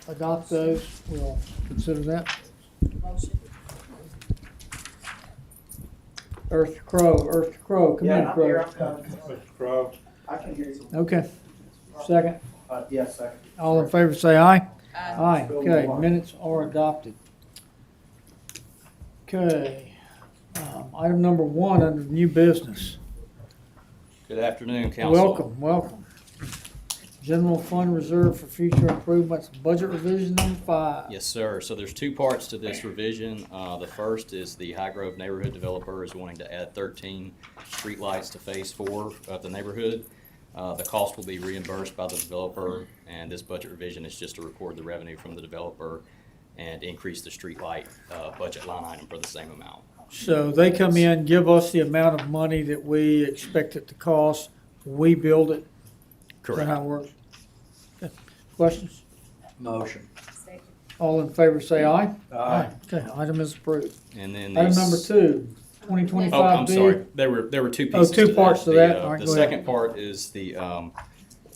adopt those, we'll consider that. Motion. Earth Crow, come in, Yeah, I'm here, Crow. I'm coming. Mr. Crowe? I can hear you. Okay, second. Yes, second. All in favor say aye. Aye. Aye, okay, minutes are adopted. Okay, item number 1 under new business. Good afternoon, council. Welcome. General fund reserve for future improvements, budget revision number 5. Yes, sir. So there's two parts to this revision. The first is the High Grove neighborhood developer is wanting to add 13 streetlights to phase 4 of the neighborhood. The cost will be reimbursed by the developer, and this budget revision is just to record the revenue from the developer and increase the streetlight budget line item for the same amount. So they come in, give us the amount of money that we expect it to cost, we build it. Is that how it works? Okay. Questions? Motion. Second. All in favor say aye. Aye. Okay, item is approved. And then Item these- number 2, 2025 Oh, I'm bid. sorry. There were two Oh, pieces. two parts to that. All right, The go ahead. second part is the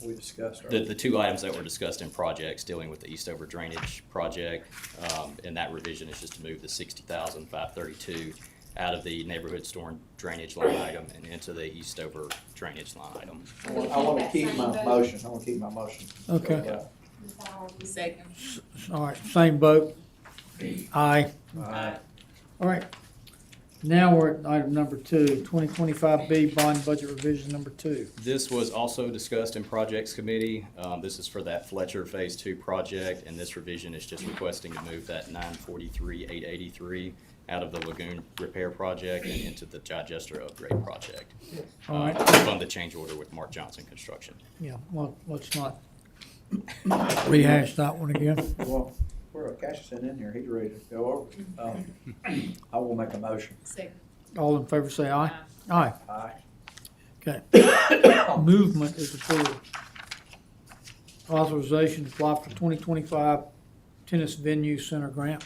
We discussed. the two items that were discussed in projects dealing with the Eastover drainage project, and that revision is just to move the $60,532 out of the neighborhood storm drainage line item and into the Eastover drainage line item. I want to keep my motion. Okay, Second. all right, same vote. Aye. Aye. All right. Now we're at item number 2, 2025B bond budget revision number 2. This was also discussed in projects committee. This is for that Fletcher Phase 2 project, and this revision is just requesting to move that $943,883 out of the lagoon repair project and into the digester upgrade project. All right. To fund the change order with Mark Johnson Construction. Yeah, well, let's not rehash that one again. Well, we're Cashison in here. He's ready to go over. I will make a motion. Second. All in favor say aye. Aye. Aye. Okay. Movement is approved. Authorization to apply for 2025 tennis venue center grant.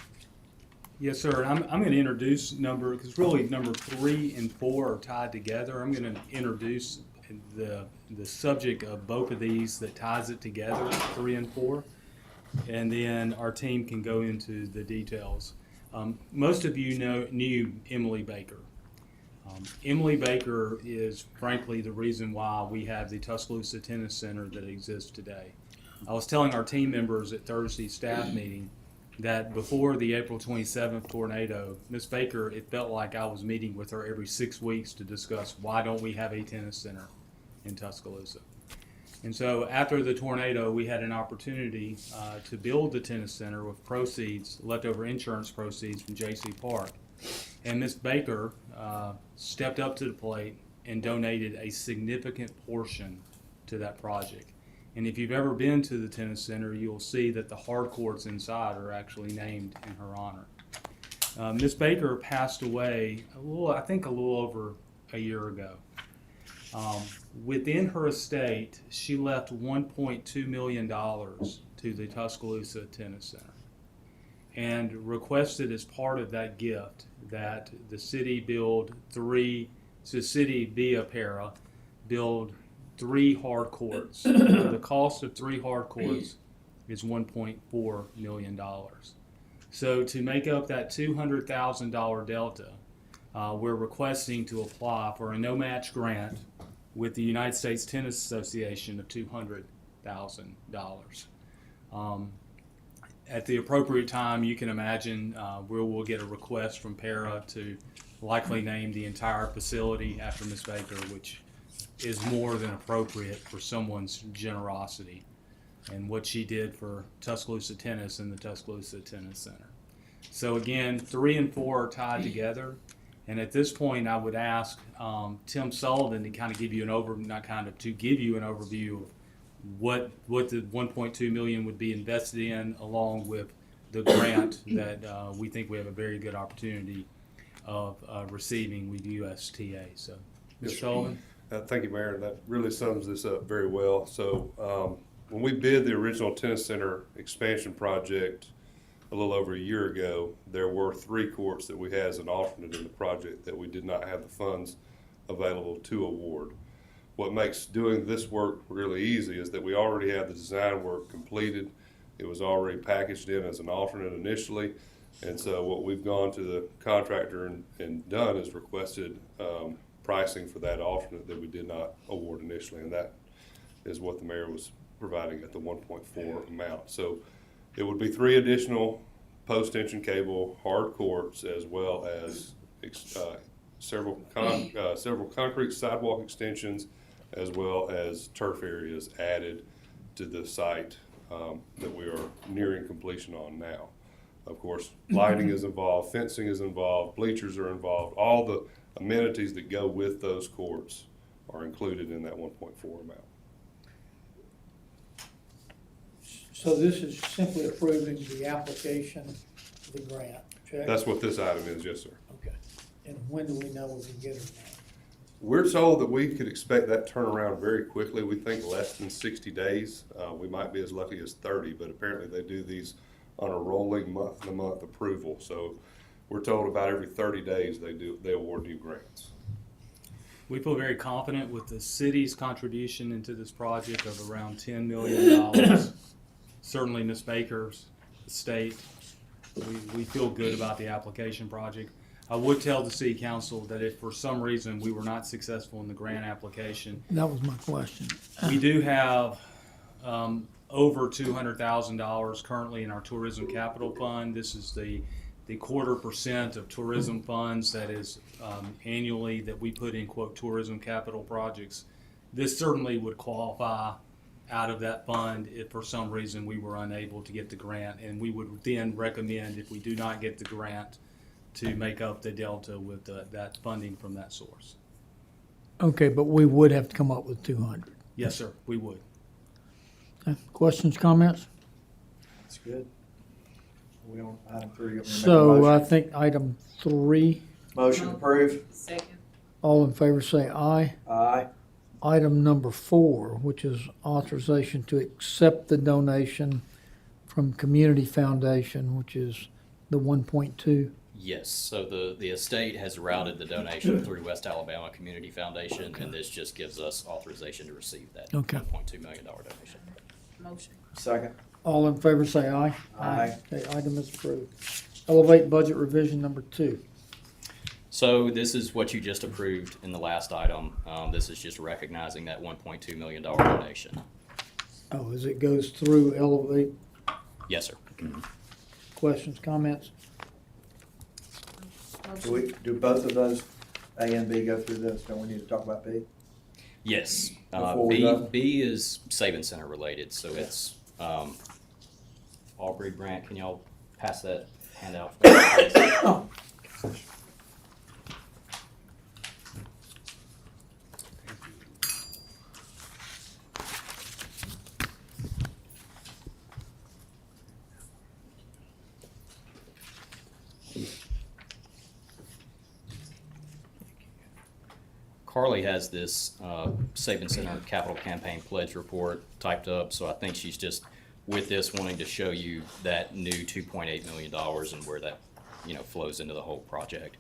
Yes, sir. I'm going to introduce because really number 3 and 4 are tied together. I'm going to introduce the subject of both of these that ties it together, 3 and 4, and then our team can go into the details. Most of you knew Emily Baker. Emily Baker is frankly the reason why we have the Tuscaloosa Tennis Center that exists today. I was telling our team members at Thursday's staff meeting that before the April 27th tornado, Miss Baker, it felt like I was meeting with her every 6 weeks to discuss why don't we have a tennis center in Tuscaloosa. And so after the tornado, we had an opportunity to build the tennis center with proceeds, leftover insurance proceeds from J.C. Park. And Miss Baker stepped up to the plate and donated a significant portion to that project. And if you've ever been to the tennis center, you'll see that the hard courts inside are actually named in her honor. Miss Baker passed away a little over a year ago. Within her estate, she left $1.2 million to the Tuscaloosa Tennis Center and requested as part of that gift that the city via para build 3 hard courts. The cost of 3 hard courts is $1.4 million. So to make up that $200,000 delta, we're requesting to apply for a no-match grant with the United States Tennis Association of $200,000. At the appropriate time, you can imagine where we'll get a request from para to likely name the entire facility after Ms. Baker, which is more than appropriate for someone's generosity and what she did for Tuscaloosa Tennis and the Tuscaloosa Tennis Center. So again, 3 and 4 are tied together. And at this point, I would ask Tim Sullivan to kind of give you an overview of what the $1.2 million would be invested in, along with the grant that we think we have a very good opportunity of receiving with USTA. So, Mr. Sullivan. Thank you, Mayor. That really sums this up very well. So when we bid the original tennis center expansion project a little over a year ago, there were 3 courts that we had as an alternate in the project that we did not have the funds available to award. What makes doing this work really easy is that we already have the design work completed. It was already packaged in as an alternate initially. And so what we've gone to the contractor and done is requested pricing for that alternate that we did not award initially. And that is what the mayor was providing at the 1.4 amount. So it would be 3 additional post-tension cable hard courts, as well as several concrete sidewalk extensions, as well as turf areas added to the site that we are nearing completion on now. Of course, lighting is involved, fencing is involved, bleachers are involved. All the amenities that go with those courts are included in that 1.4 amount. So this is simply approving the application of the grant, correct? That's what this item is, yes, sir. Okay. And when do we know we can get it now? We're told that we could expect that turnaround very quickly. We think less than 60 days. We might be as lucky as 30, but apparently they do these on a rolling month-to-month approval. So we're told about every 30 days they award new grants. We feel very confident with the city's contribution into this project of around $10 million. Certainly Ms. Baker's estate, we feel good about the application project. I would tell the city council that if for some reason we were not successful in the grant application, That was my question. we do have over $200,000 currently in our tourism capital fund. This is the 0.25% of tourism funds that is annually that we put in quote tourism capital projects. This certainly would qualify out of that fund if for some reason we were unable to get the grant, and we would then recommend, if we do not get the grant, to make up the delta with that funding from that source. Okay, but we would have to come up with 200. Yes, sir, we would. Okay. Questions, comments? That's good. We on item 3. You want me to make a So I motion? think item 3, Motion approved. Second. all in favor say aye. Aye. Item number 4, which is authorization to accept the donation from Community Foundation, which is the 1.2. Yes, so the estate has routed the donation through West Alabama Community Foundation, and this just gives us authorization to receive that Okay. $1.2 million donation. Motion. Second. All in favor say aye. Aye. Okay, item is approved. Elevate budget revision number 2. So this is what you just approved in the last item. This is just recognizing that $1.2 million donation. Oh, as it goes through Elevate, Yes, sir. questions, comments? Do both of those, A and B, go through this? Don't we need to talk about B? Yes. Before we B, go? B is Saving Center related, so it's Aubrey, Brant, can y'all pass that handout? Carly has this Saving Center Capital Campaign Pledge Report typed up, so I think she's just with this wanting to show you that new $2.8 million and where that, flows into the whole project.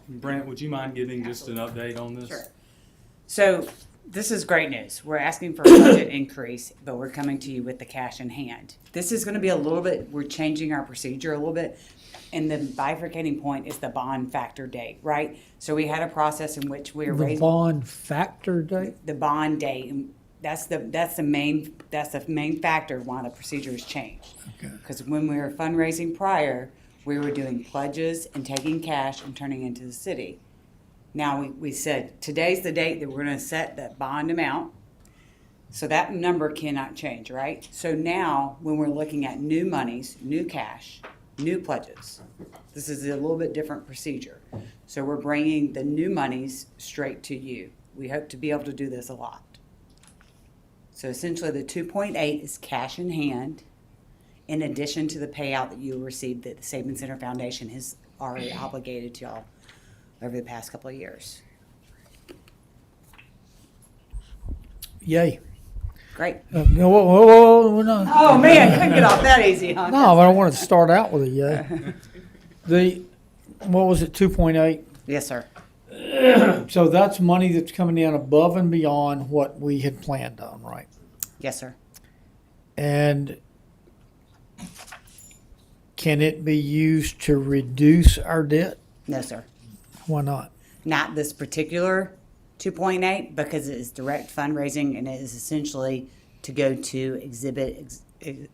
Brant, would you mind giving just an update on this? Sure. So this is great news. We're asking for a budget increase, but we're coming to you with the cash in hand. This is going to be a little bit, we're changing our procedure a little bit. And the bifurcating point is the bond factor date, right? So we had a process in which we were The raising bond factor date? the bond date. And that's the main factor why the procedure has changed. Okay. Because when we were fundraising prior, we were doing pledges and taking cash and turning into the city. Now we said today's the date that we're going to set that bond amount. So that number cannot change, right? So now when we're looking at new monies, new cash, new pledges, this is a little bit different procedure. So we're bringing the new monies straight to you. We hope to be able to do this a lot. So essentially the 2.8 is cash in hand in addition to the payout that you received that the Savings Center Foundation has already obligated to y'all over the past couple of years. Yay. Great. Whoa, we're not. Oh man, couldn't get off that easy, huh? No, but I wanted to start out with a yay. What was it, 2.8? Yes, sir. So that's money that's coming in above and beyond what we had planned on, right? Yes, sir. And can it be used to reduce our debt? No, sir. Why not? Not this particular 2.8 because it is direct fundraising and it is essentially to go to exhibit spaces.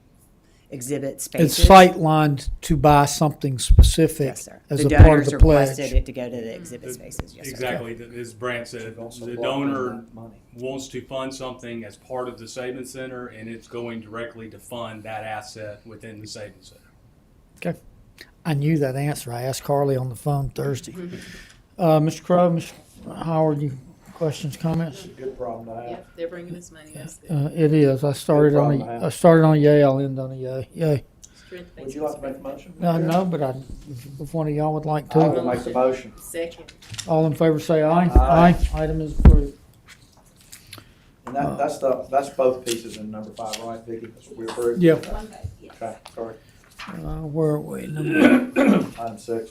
It's sightlined to buy something specific Yes, sir. as The a part of donors the pledge. requested it to go to the exhibit spaces. Yes, sir. Exactly, as Brant said, Also the blocking donor that money. wants to fund something as part of the Savings Center, and it's going directly to fund that asset within the Savings Center. Okay. I knew that answer. I asked Carly on the phone Thursday. Mr. Crowe, Ms. Howard, you questions, comments? Good problem to have. Yep, they're bringing us money, that's good. It is. I started on problem to have. I started on yay. I'll end on a yay. Yay. Strength Would makes you like us to make a better. motion? No, but if one of y'all would like I will to, make the motion. Second. all in favor say aye. Aye. Item is approved. And that's both pieces in number 5, right, Vicki? That's what we approved? Yeah. Okay, sorry. Where are we? Number Item 6.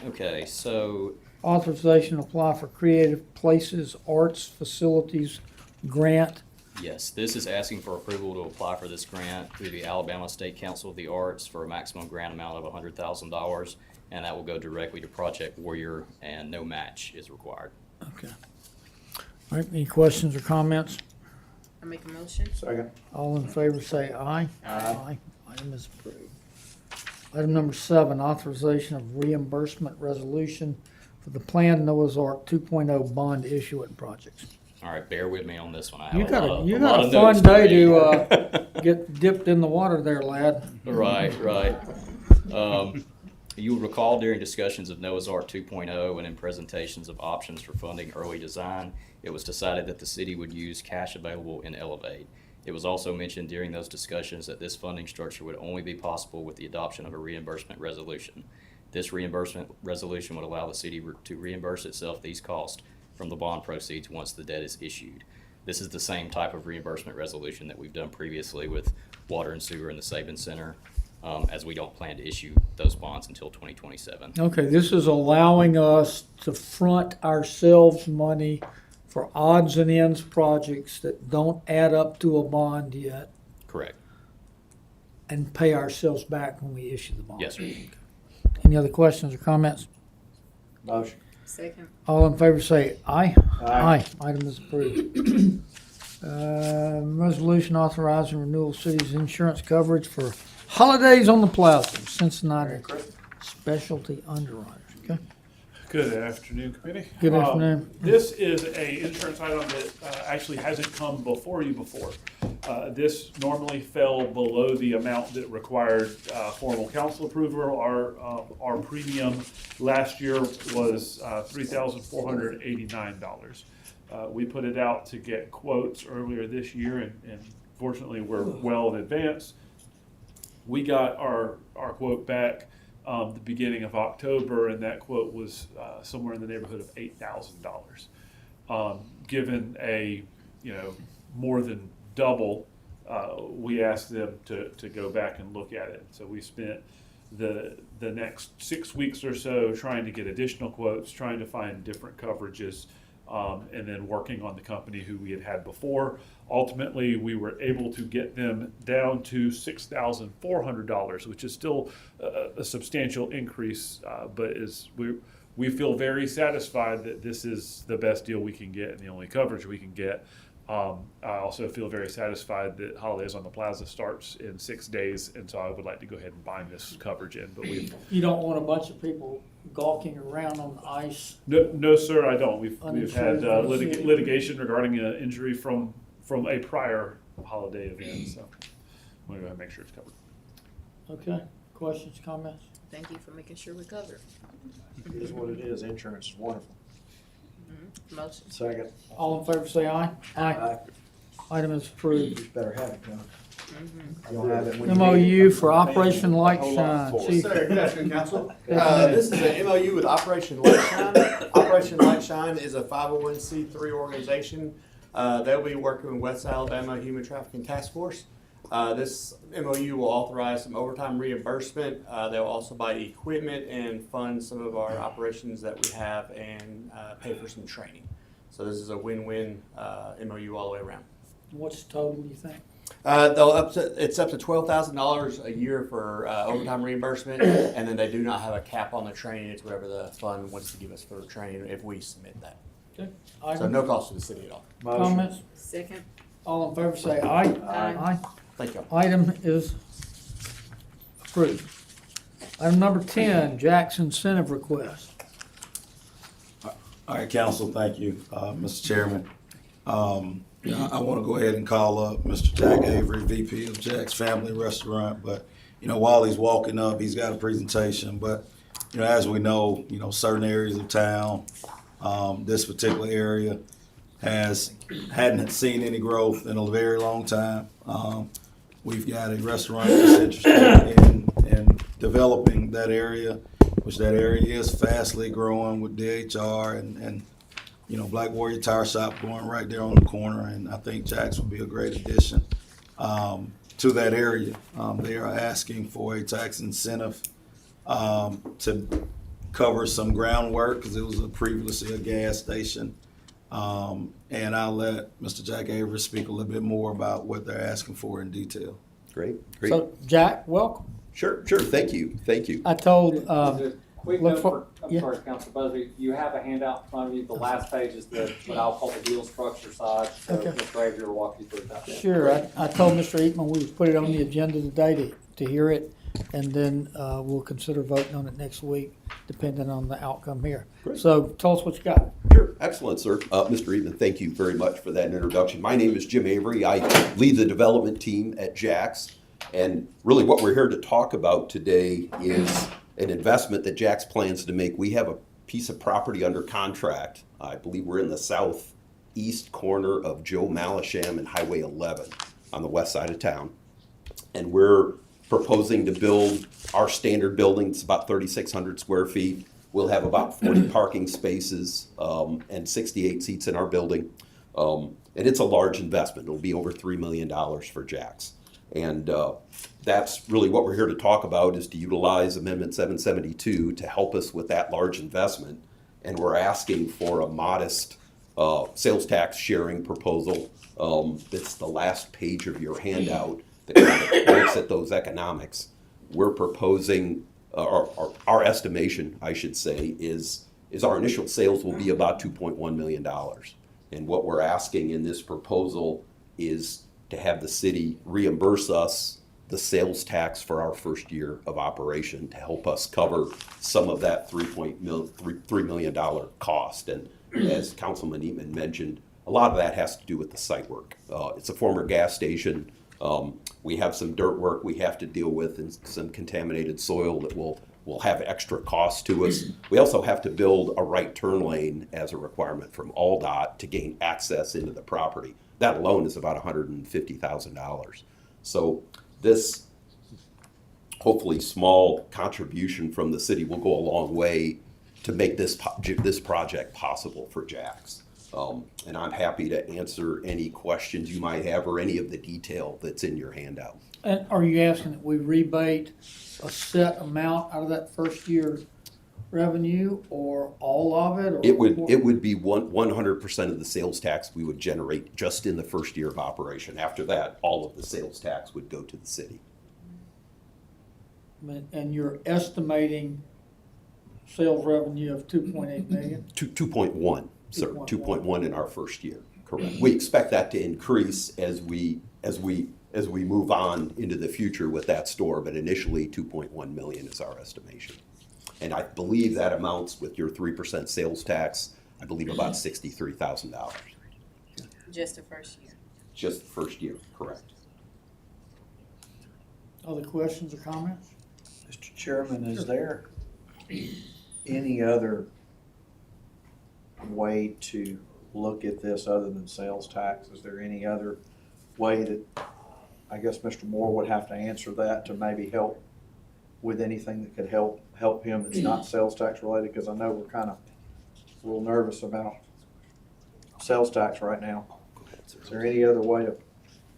Okay, so authorization to apply for Creative Places Arts Facilities Grant. yes, this is asking for approval to apply for this grant through the Alabama State Council of the Arts for a maximum grant amount of $100,000, and that will go directly to Project Warrior, and no match is required. Okay. All right, any questions or comments? I make a motion. Second. All in favor say aye. Aye. Item is approved. Item number 7, authorization of reimbursement resolution for the planned Noah's Ark 2.0 bond issuance projects. All right, bear with me on this one. I have You got lot a, you of got a notes fun day read. to, get dipped in the water there, lad. Right. You will recall during discussions of Noah's Ark 2.0 and in presentations of options for funding early design, it was decided that the city would use cash available in Elevate. It was also mentioned during those discussions that this funding structure would only be possible with the adoption of a reimbursement resolution. This reimbursement resolution would allow the city to reimburse itself these costs from the bond proceeds once the debt is issued. This is the same type of reimbursement resolution that we've done previously with water and sewer and the Savings Center, as we don't plan to issue those bonds until 2027. Okay, this is allowing us to front ourselves money for odds and ends projects that don't add up to a bond yet Correct. and pay ourselves back when we issue the bond. Yes, sir. Any other questions or comments? Motion. Second. All in favor say aye. Aye. Item is approved. Resolution authorizing renewal city's insurance coverage for holidays on the plaza, Cincinnati Merry Christmas. Specialty Underwriters. Okay. Good afternoon, committee. Good afternoon. This is a insurance item that actually hasn't come before you before. This normally fell below the amount that required formal council approval. Our premium last year was $3,489. We put it out to get quotes earlier this year, and fortunately, we're well in advance. We got our quote back the beginning of October, and that quote was somewhere in the neighborhood of $8,000. Given a more than double, we asked them to go back and look at it. So we spent the next 6 weeks or so trying to get additional quotes, trying to find different coverages, and then working on the company who we had before. Ultimately, we were able to get them down to $6,400, which is still a substantial increase, but we feel very satisfied that this is the best deal we can get and the only coverage we can get. I also feel very satisfied that Holidays on the Plaza starts in 6 days, and so I would like to go ahead and bind this coverage in. But You don't want a bunch of people gawking around on the ice. no, sir, I don't. We've Uninsured had proceeding. litigation regarding an injury from a prior holiday event, so we're going to make sure it's covered. Okay, questions, comments? Thank you for making sure we're covered. It is what it is. Insurance is wonderful. Motion. Second. All in favor say aye. Aye. Item is approved. You better have it, John. You don't have it when you need MOU it. for Operation Light Shine. Chief. Sir, good afternoon, council. afternoon. This is an MOU with Operation Light Shine. Operation Light Shine is a 501c3 organization. They'll be working with West Alabama Human Trafficking Task Force. This MOU will authorize some overtime reimbursement. They'll also buy equipment and fund some of our operations that we have and pay for some training. So this is a win-win MOU all the way around. What's the total, you think? It's up to $12,000 a year for overtime reimbursement, and then they do not have a cap on the training. It's whatever the fund wants to give us for training if we submit that. Okay. So Item, no cost to the city at all. Motion. comments? Second. All in favor say aye. Aye. Thank you. Item is approved. Item number 10, Jack's incentive request. All right, council, thank you, Mr. Chairman. I want to go ahead and call up Mr. Jack Avery, VP of Jack's Family Restaurant, but, while he's walking up, he's got a presentation, but, as we know, certain areas of town, this particular area hadn't seen any growth in a very long time. We've got a restaurant that's interested in developing that area, which that area is fastly growing with DHR and Black Warrior Tire Shop going right there on the corner, and I think Jack's would be a great addition to that area. They are asking for a tax incentive to cover some groundwork because it was previously a gas station. And I'll let Mr. Jack Avery speak a little bit more about what they're asking for in detail. Great, great. So, Jack, welcome. Sure, thank you. I told, Just a quick look note for- I'm yeah. sorry, Council Busby, you have a handout in front of you. The last page is what I'll call the deal structure side. So Okay. Mr. Avery will walk you through that. sure, I told Mr. Eatman we would put it on the agenda today to hear it, and then we'll consider voting on it next week, depending on the outcome here. Great. So tell us what you got. Sure, excellent, sir. Mr. Eatman, thank you very much for that introduction. My name is Jim Avery. I lead the development team at Jack's. And really what we're here to talk about today is an investment that Jack's plans to make. We have a piece of property under contract. I believe we're in the southeast corner of Joe Malisham and Highway 11 on the west side of town. And we're proposing to build our standard building. It's about 3,600 square feet. We'll have about 40 parking spaces and 68 seats in our building. And it's a large investment. It'll be over $3 million for Jack's. And that's really what we're here to talk about, is to utilize Amendment 772 to help us with that large investment. And we're asking for a modest sales tax sharing proposal. It's the last page of your handout that kind of looks at those economics. We're proposing, our estimation, I should say, is our initial sales will be about $2.1 million. And what we're asking in this proposal is to have the city reimburse us the sales tax for our first year of operation to help us cover some of that $3 million cost. And as Councilman Eatman mentioned, a lot of that has to do with the site work. It's a former gas station. We have some dirt work we have to deal with and some contaminated soil that will have extra cost to us. We also have to build a right turn lane as a requirement from AlDOT to gain access into the property. That alone is about $150,000. So this hopefully small contribution from the city will go a long way to make this project possible for Jack's. And I'm happy to answer any questions you might have or any of the detail that's in your handout. And are you asking that we rebate a set amount out of that first year revenue, or all of it? Or It would be 100% of the sales tax we would generate just in the first year of operation. After that, all of the sales tax would go to the city. And you're estimating sales revenue of 2.8 million? 2.1, sir. 2.1. 2.1 in our first year. Correct. We expect that to increase as we move on into the future with that store, but initially 2.1 million is our estimation. And I believe that amounts, with your 3% sales tax, I believe about $63,000. Just the first year. Just the first year, correct. Other questions or comments? Mr. Chairman, is there any other way to look at this other than sales tax? Is there any other way that, I guess Mr. Moore would have to answer that to maybe help with anything that could help him that's not sales tax related? Because I know we're kind of a little nervous about sales tax right now. Is there any other way to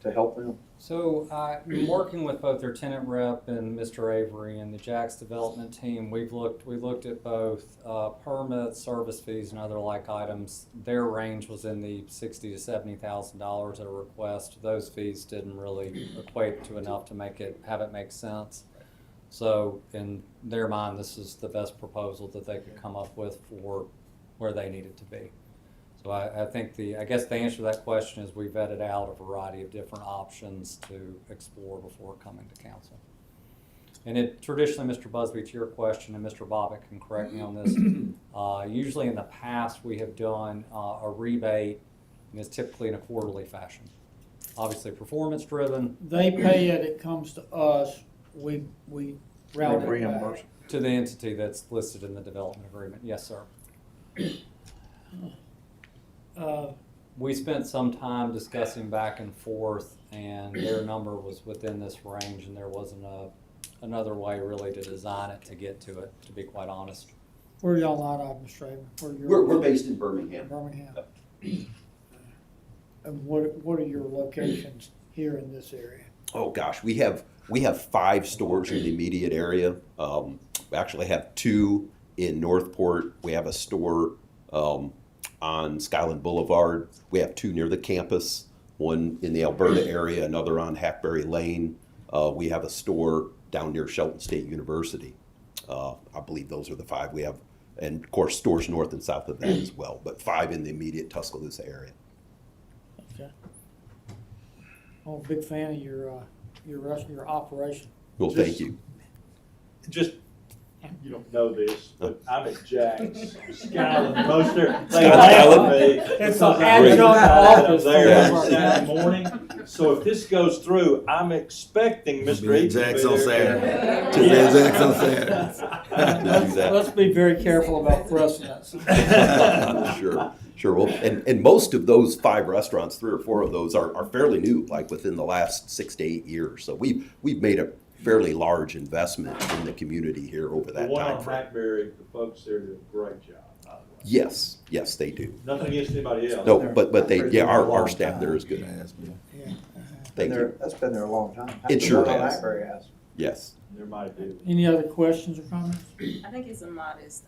to help them? So, I'm working with both their tenant rep and Mr. Avery and the Jack's development team. We looked at both permits, service fees, and other like items. Their range was in the $60,000 to $70,000 at a request. Those fees didn't really equate to enough to have it make sense. So, in their mind, this is the best proposal that they could come up with for where they need it to be. So I think I guess the answer to that question is we vetted out a variety of different options to explore before coming to council. And traditionally, Mr. Busby, to your question, and Mr. Bobbitt can correct me on this, usually in the past we have done a rebate, and it's typically in a quarterly fashion. Obviously, performance driven. They pay it, it comes to us, we route it Reimburse. back. To the entity that's listed in the development agreement. Yes, sir. We spent some time discussing back and forth, and their number was within this range, and there wasn't another way really to design it to get to it, to be quite honest. Where y'all out of, Mr. Avery? We're based in Birmingham. Birmingham. And what are your locations here in this area? Oh gosh, we have 5 stores in the immediate area. We actually have 2 in Northport. We have a store on Skyland Boulevard. We have 2 near the campus, one in the Alberta area, another on Hackberry Lane. We have a store down near Shelton State University. I believe those are the 5 we have, and of course stores north and south of that as well, but 5 in the immediate Tuscaloosa area. Okay. I'm a big fan of your operation. Well, thank you. Just, you don't know this, but I'm at Jack's, Skyland, most of they Skyland. laugh at me. It's an because adjunct I'm office. there Yeah. on Saturday morning. So if this goes through, I'm expecting Mr. Eaton to be Jack's on there. Saturday. Yes. Jack's on Saturday. Let's be very careful about precedents. Sure. Well, and most of those 5 restaurants, 3 or 4 of those are fairly new, like within the last 6 to 8 years. So we've made a fairly large investment in the community here over The that one time on frame. Hackberry, the folks there do a great job, by the way. Yes, they do. Nothing against anybody else. No, but our long staff there is good. Yeah. Thank you. That's been there a long time. It sure The one on has. Hackberry has. Yes. There might be. Any other questions or comments? I think it's a modest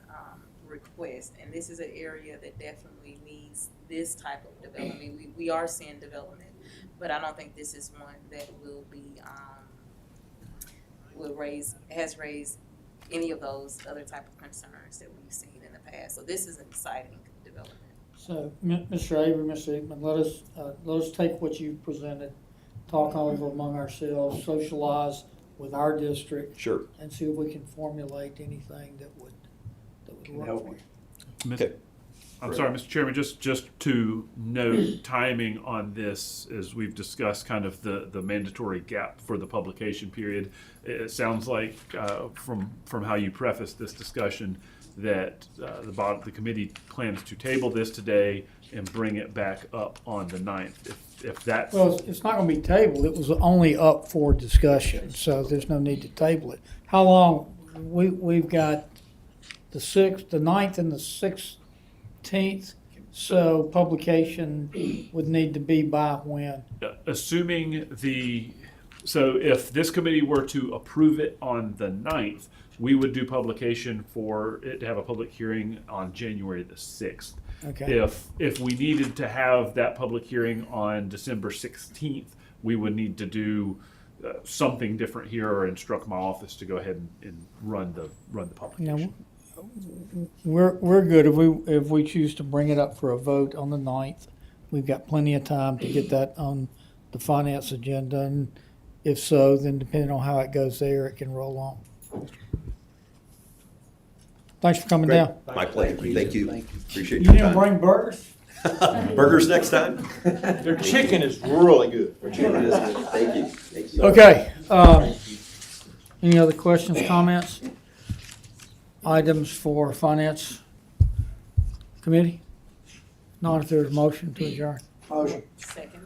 request, and this is an area that definitely needs this type of development. We are seeing development, but I don't think this is one that will be has raised any of those other type of concerns that we've seen in the past. So this is an exciting development. So, Mr. Avery, Mr. Ekman, let us take what you presented, talk over among ourselves, socialize with our district, Sure. and see if we can formulate anything that would work help for you. you. Mis- I'm sorry, Mr. Chairman, just to note timing on this, as we've discussed kind of the mandatory gap for the publication period. It sounds like from how you prefaced this discussion that the committee plans to table this today and bring it back up on the 9th. If that's Well, it's not gonna be tabled, it was only up for discussion, so there's no need to table it. How long, we've got the 6th, the 9th and the 16th, so publication would need to be by when? assuming so if this committee were to approve it on the 9th, we would do publication for it to have a public hearing on January the 6th. Okay, If we needed to have that public hearing on December 16th, we would need to do something different here or instruct my office to go ahead and run the publication. we're good if we choose to bring it up for a vote on the 9th. We've got plenty of time to get that on the finance agenda, and if so, then depending on how it goes there, it can roll on. Thanks for coming down. My pleasure. Thank you. Appreciate You your didn't time. bring burgers? Burgers next time? Their chicken is really good. Thank you. Thank you. Okay, any other questions, comments? Items for finance committee? Not if there's a motion to adjourn. Motion. Second.